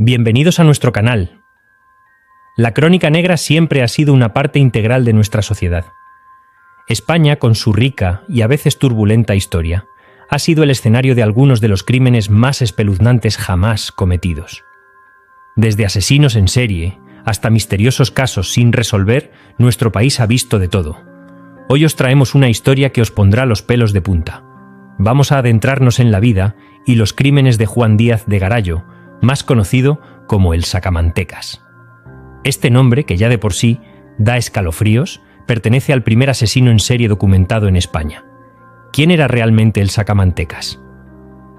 Bienvenidos a nuestro canal. La crónica negra siempre ha sido una parte integral de nuestra sociedad. España, con su rica y a veces turbulenta historia, ha sido el escenario de algunos de los crímenes más espeluznantes jamás cometidos. Desde asesinos en serie hasta misteriosos casos sin resolver, nuestro país ha visto de todo. Hoy os traemos una historia que os pondrá los pelos de punta. Vamos a adentrarnos en la vida y los crímenes de Juan Díaz de Garallo, más conocido como el Sacamantecas. Este nombre, que ya de por sí da escalofríos, pertenece al primer asesino en serie documentado en España. ¿Quién era realmente el Sacamantecas?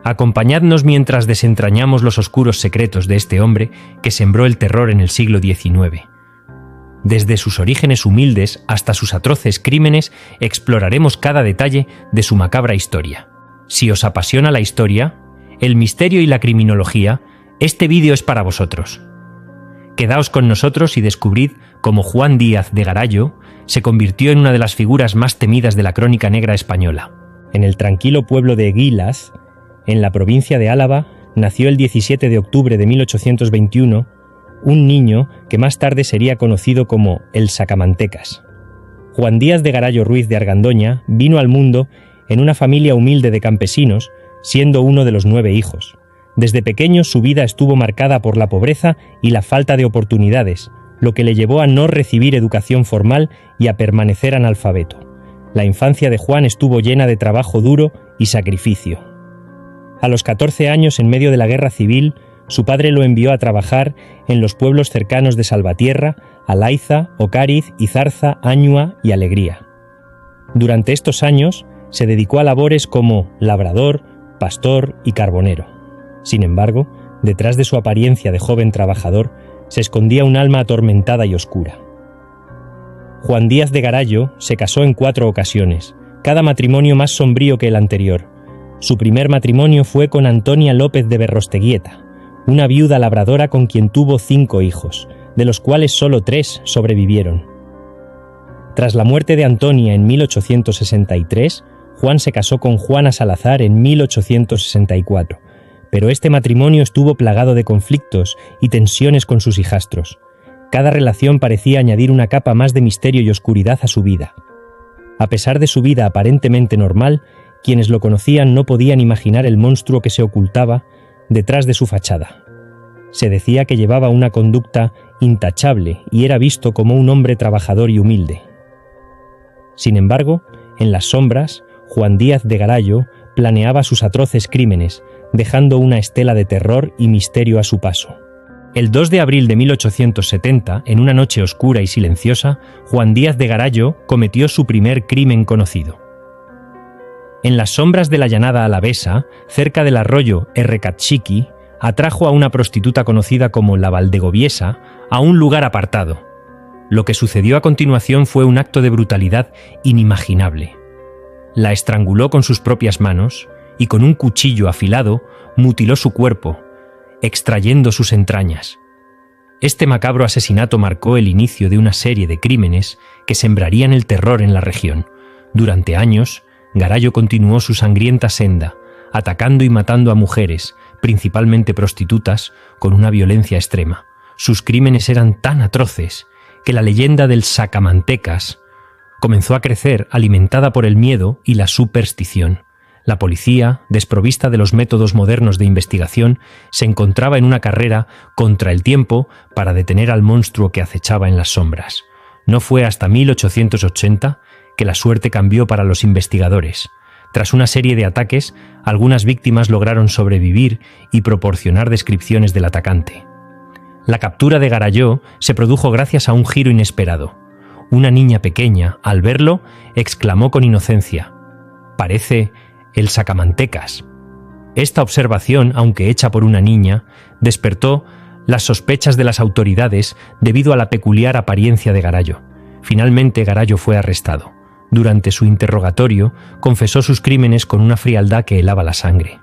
Acompañadnos mientras desentrañamos los oscuros secretos de este hombre que sembró el terror en el siglo XIX. Desde sus orígenes humildes hasta sus atroces crímenes, exploraremos cada detalle de su macabra historia. Si os apasiona la historia, el misterio y la criminología, este vídeo es para vosotros. Quedaos con nosotros y descubrid cómo Juan Díaz de Garallo se convirtió en una de las figuras más temidas de la crónica negra española. En el tranquilo pueblo de Eguilas, en la provincia de Álava, nació el 17 de octubre de 1821 un niño que más tarde sería conocido como el Sacamantecas. Juan Díaz de Garallo Ruiz de Argandoña vino al mundo en una familia humilde de campesinos, siendo uno de los 9 hijos. Desde pequeño su vida estuvo marcada por la pobreza y la falta de oportunidades, lo que le llevó a no recibir educación formal y a permanecer analfabeto. La infancia de Juan estuvo llena de trabajo duro y sacrificio. A los 14 años, en medio de la guerra civil, su padre lo envió a trabajar en los pueblos cercanos de Salvatierra, Alaiza, Ocáriz, Izarza, Añua y Alegría. Durante estos años se dedicó a labores como labrador, pastor y carbonero. Sin embargo, detrás de su apariencia de joven trabajador, se escondía un alma atormentada y oscura. Juan Díaz de Garallo se casó en 4 ocasiones, cada matrimonio más sombrío que el anterior. Su primer matrimonio fue con Antonia López de Berrosteguieta, una viuda labradora con quien tuvo 5 hijos, de los cuales solo 3 sobrevivieron. Tras la muerte de Antonia en 1863, Juan se casó con Juana Salazar en 1864, pero este matrimonio estuvo plagado de conflictos y tensiones con sus hijastros. Cada relación parecía añadir una capa más de misterio y oscuridad a su vida. A pesar de su vida aparentemente normal, quienes lo conocían no podían imaginar el monstruo que se ocultaba detrás de su fachada. Se decía que llevaba una conducta intachable y era visto como un hombre trabajador y humilde. Sin embargo, en las sombras, Juan Díaz de Garallo planeaba sus atroces crímenes, dejando una estela de terror y misterio a su paso. El 2 de abril de 1870, en una noche oscura y silenciosa, Juan Díaz de Garallo cometió su primer crimen conocido. En las sombras de la llanada alavesa, cerca del arroyo Errecatxiqui, atrajo a una prostituta conocida como la Valdegoviesa a un lugar apartado. Lo que sucedió a continuación fue un acto de brutalidad inimaginable. La estranguló con sus propias manos y con un cuchillo afilado mutiló su cuerpo, extrayendo sus entrañas. Este macabro asesinato marcó el inicio de una serie de crímenes que sembrarían el terror en la región. Durante años, Garallo continuó su sangrienta senda, atacando y matando a mujeres, principalmente prostitutas, con una violencia extrema. Sus crímenes eran tan atroces que la leyenda del Sacamantecas comenzó a crecer, alimentada por el miedo y la superstición. La policía, desprovista de los métodos modernos de investigación, se encontraba en una carrera contra el tiempo para detener al monstruo que acechaba en las sombras. No fue hasta 1880 que la suerte cambió para los investigadores. Tras una serie de ataques, algunas víctimas lograron sobrevivir y proporcionar descripciones del atacante. La captura de Garallo se produjo gracias a un giro inesperado. Una niña pequeña, al verlo, exclamó con inocencia: «Parece el Sacamantecas». Esta observación, aunque hecha por una niña, despertó las sospechas de las autoridades debido a la peculiar apariencia de Garallo. Finalmente, Garallo fue arrestado. Durante su interrogatorio, confesó sus crímenes con una frialdad que helaba la sangre.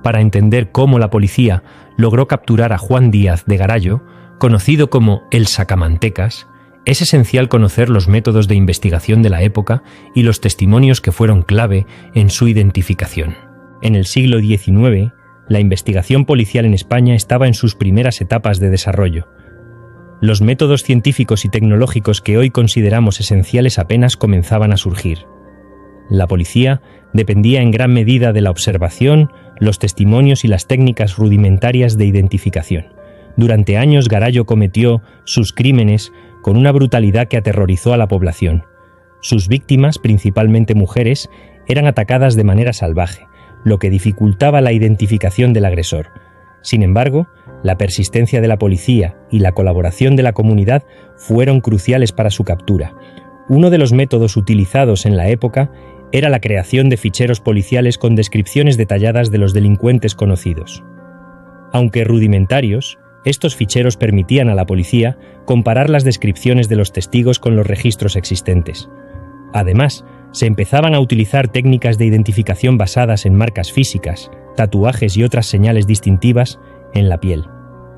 Para entender cómo la policía logró capturar a Juan Díaz de Garallo, conocido como el Sacamantecas, es esencial conocer los métodos de investigación de la época y los testimonios que fueron clave en su identificación. En el siglo XIX, la investigación policial en España estaba en sus primeras etapas de desarrollo. Los métodos científicos y tecnológicos que hoy consideramos esenciales apenas comenzaban a surgir. La policía dependía en gran medida de la observación, los testimonios y las técnicas rudimentarias de identificación. Durante años Garallo cometió sus crímenes con una brutalidad que aterrorizó a la población. Sus víctimas, principalmente mujeres, eran atacadas de manera salvaje, lo que dificultaba la identificación del agresor. Sin embargo, la persistencia de la policía y la colaboración de la comunidad fueron cruciales para su captura. Uno de los métodos utilizados en la época era la creación de ficheros policiales con descripciones detalladas de los delincuentes conocidos. Aunque rudimentarios, estos ficheros permitían a la policía comparar las descripciones de los testigos con los registros existentes. Además, se empezaban a utilizar técnicas de identificación basadas en marcas físicas, tatuajes y otras señales distintivas en la piel.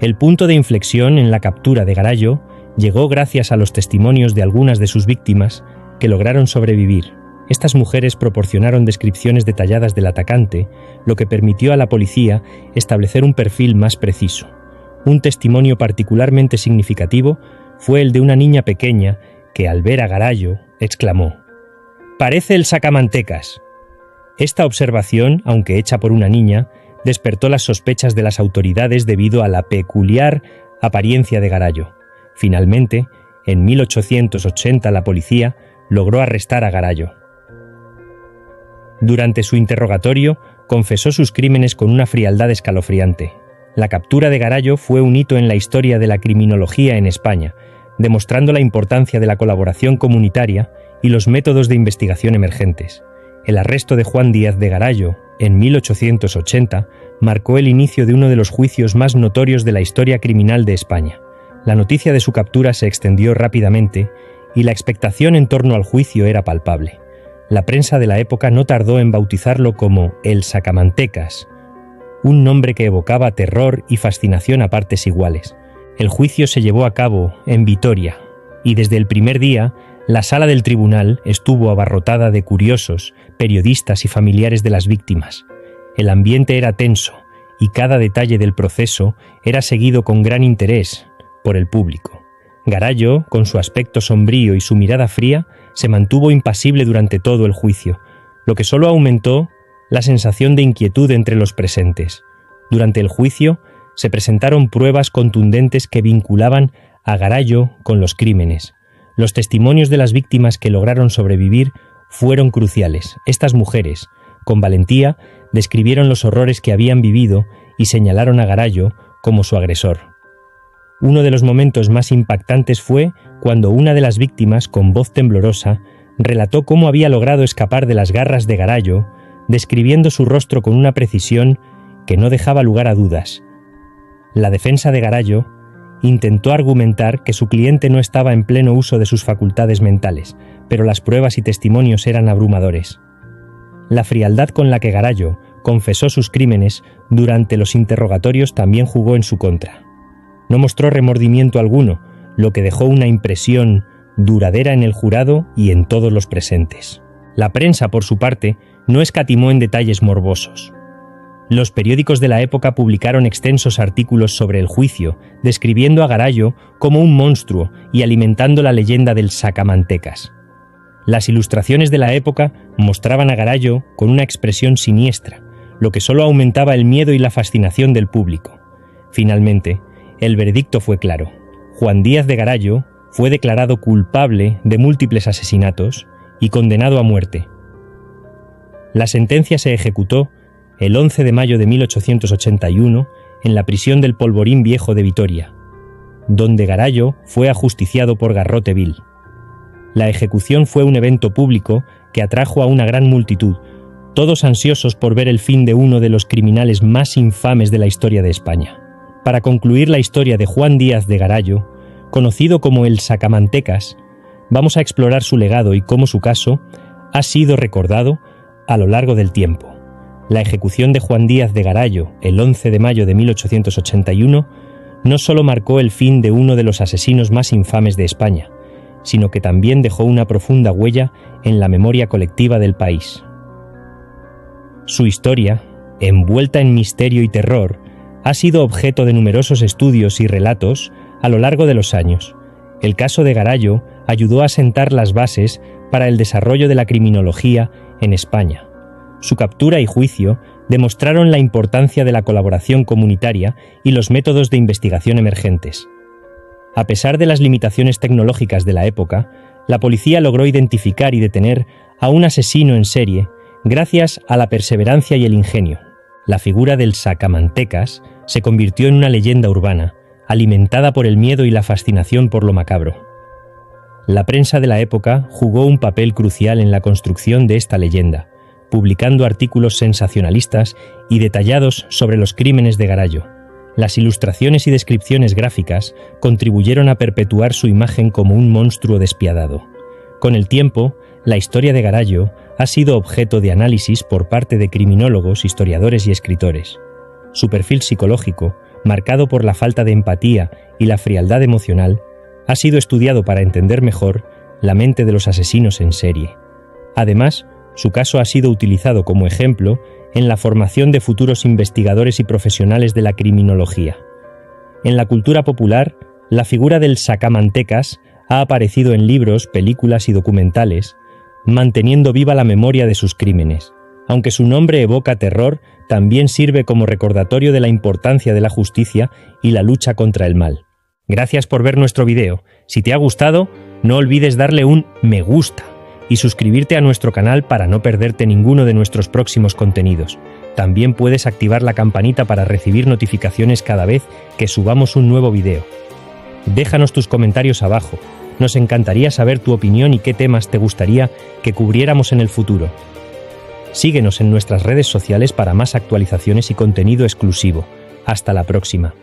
El punto de inflexión en la captura de Garallo llegó gracias a los testimonios de algunas de sus víctimas que lograron sobrevivir. Estas mujeres proporcionaron descripciones detalladas del atacante, lo que permitió a la policía establecer un perfil más preciso. Un testimonio particularmente significativo fue el de una niña pequeña que, al ver a Garallo, exclamó: «¡Parece el sacamantecas!». Esta observación, aunque hecha por una niña, despertó las sospechas de las autoridades debido a la peculiar apariencia de Garallo. Finalmente, en 1880 la policía logró arrestar a Garallo. Durante su interrogatorio, confesó sus crímenes con una frialdad escalofriante. La captura de Garallo fue un hito en la historia de la criminología en España, demostrando la importancia de la colaboración comunitaria y los métodos de investigación emergentes. El arresto de Juan Díaz de Garallo, en 1880, marcó el inicio de uno de los juicios más notorios de la historia criminal de España. La noticia de su captura se extendió rápidamente y la expectación en torno al juicio era palpable. La prensa de la época no tardó en bautizarlo como el Sacamantecas, un nombre que evocaba terror y fascinación a partes iguales. El juicio se llevó a cabo en Vitoria, y desde el primer día, la sala del tribunal estuvo abarrotada de curiosos, periodistas y familiares de las víctimas. El ambiente era tenso, y cada detalle del proceso era seguido con gran interés por el público. Garallo, con su aspecto sombrío y su mirada fría, se mantuvo impasible durante todo el juicio, lo que solo aumentó la sensación de inquietud entre los presentes. Durante el juicio, se presentaron pruebas contundentes que vinculaban a Garallo con los crímenes. Los testimonios de las víctimas que lograron sobrevivir fueron cruciales. Estas mujeres, con valentía, describieron los horrores que habían vivido y señalaron a Garallo como su agresor. Uno de los momentos más impactantes fue cuando una de las víctimas, con voz temblorosa, relató cómo había logrado escapar de las garras de Garallo, describiendo su rostro con una precisión que no dejaba lugar a dudas. La defensa de Garallo intentó argumentar que su cliente no estaba en pleno uso de sus facultades mentales, pero las pruebas y testimonios eran abrumadores. La frialdad con la que Garallo confesó sus crímenes durante los interrogatorios también jugó en su contra. No mostró remordimiento alguno, lo que dejó una impresión duradera en el jurado y en todos los presentes. La prensa, por su parte, no escatimó en detalles morbosos. Los periódicos de la época publicaron extensos artículos sobre el juicio, describiendo a Garallo como un monstruo y alimentando la leyenda del sacamantecas. Las ilustraciones de la época mostraban a Garallo con una expresión siniestra, lo que solo aumentaba el miedo y la fascinación del público. Finalmente, el veredicto fue claro. Juan Díaz de Garallo fue declarado culpable de múltiples asesinatos y condenado a muerte. La sentencia se ejecutó el 11 de mayo de 1881 en la prisión del Polvorín Viejo de Vitoria, donde Garallo fue ajusticiado por garrote vil. La ejecución fue un evento público que atrajo a una gran multitud, todos ansiosos por ver el fin de uno de los criminales más infames de la historia de España. Para concluir la historia de Juan Díaz de Garallo, conocido como el Sacamantecas, vamos a explorar su legado y cómo su caso ha sido recordado a lo largo del tiempo. La ejecución de Juan Díaz de Garallo, el 11 de mayo de 1881, no solo marcó el fin de uno de los asesinos más infames de España, sino que también dejó una profunda huella en la memoria colectiva del país. Su historia envuelta en misterio y terror, ha sido objeto de numerosos estudios y relatos a lo largo de los años. El caso de Garallo ayudó a sentar las bases para el desarrollo de la criminología en España. Su captura y juicio demostraron la importancia de la colaboración comunitaria y los métodos de investigación emergentes. A pesar de las limitaciones tecnológicas de la época, la policía logró identificar y detener a un asesino en serie gracias a la perseverancia y el ingenio. La figura del sacamantecas se convirtió en una leyenda urbana, alimentada por el miedo y la fascinación por lo macabro. La prensa de la época jugó un papel crucial en la construcción de esta leyenda, publicando artículos sensacionalistas y detallados sobre los crímenes de Garallo. Las ilustraciones y descripciones gráficas contribuyeron a perpetuar su imagen como un monstruo despiadado. Con el tiempo, la historia de Garallo ha sido objeto de análisis por parte de criminólogos, historiadores y escritores. Su perfil psicológico, marcado por la falta de empatía y la frialdad emocional, ha sido estudiado para entender mejor la mente de los asesinos en serie. Además, su caso ha sido utilizado como ejemplo en la formación de futuros investigadores y profesionales de la criminología. En la cultura popular, la figura del sacamantecas ha aparecido en libros, películas y documentales, manteniendo viva la memoria de sus crímenes. Aunque su nombre evoca terror, también sirve como recordatorio de la importancia de la justicia y la lucha contra el mal. Gracias por ver nuestro video. Si te ha gustado, no olvides darle un me gusta y suscribirte a nuestro canal para no perderte ninguno de nuestros próximos contenidos. También puedes activar la campanita para recibir notificaciones cada vez que subamos un nuevo video. Déjanos tus comentarios abajo. Nos encantaría saber tu opinión y qué temas te gustaría que cubriéramos en el futuro. Síguenos en nuestras redes sociales para más actualizaciones y contenido exclusivo. Hasta la próxima.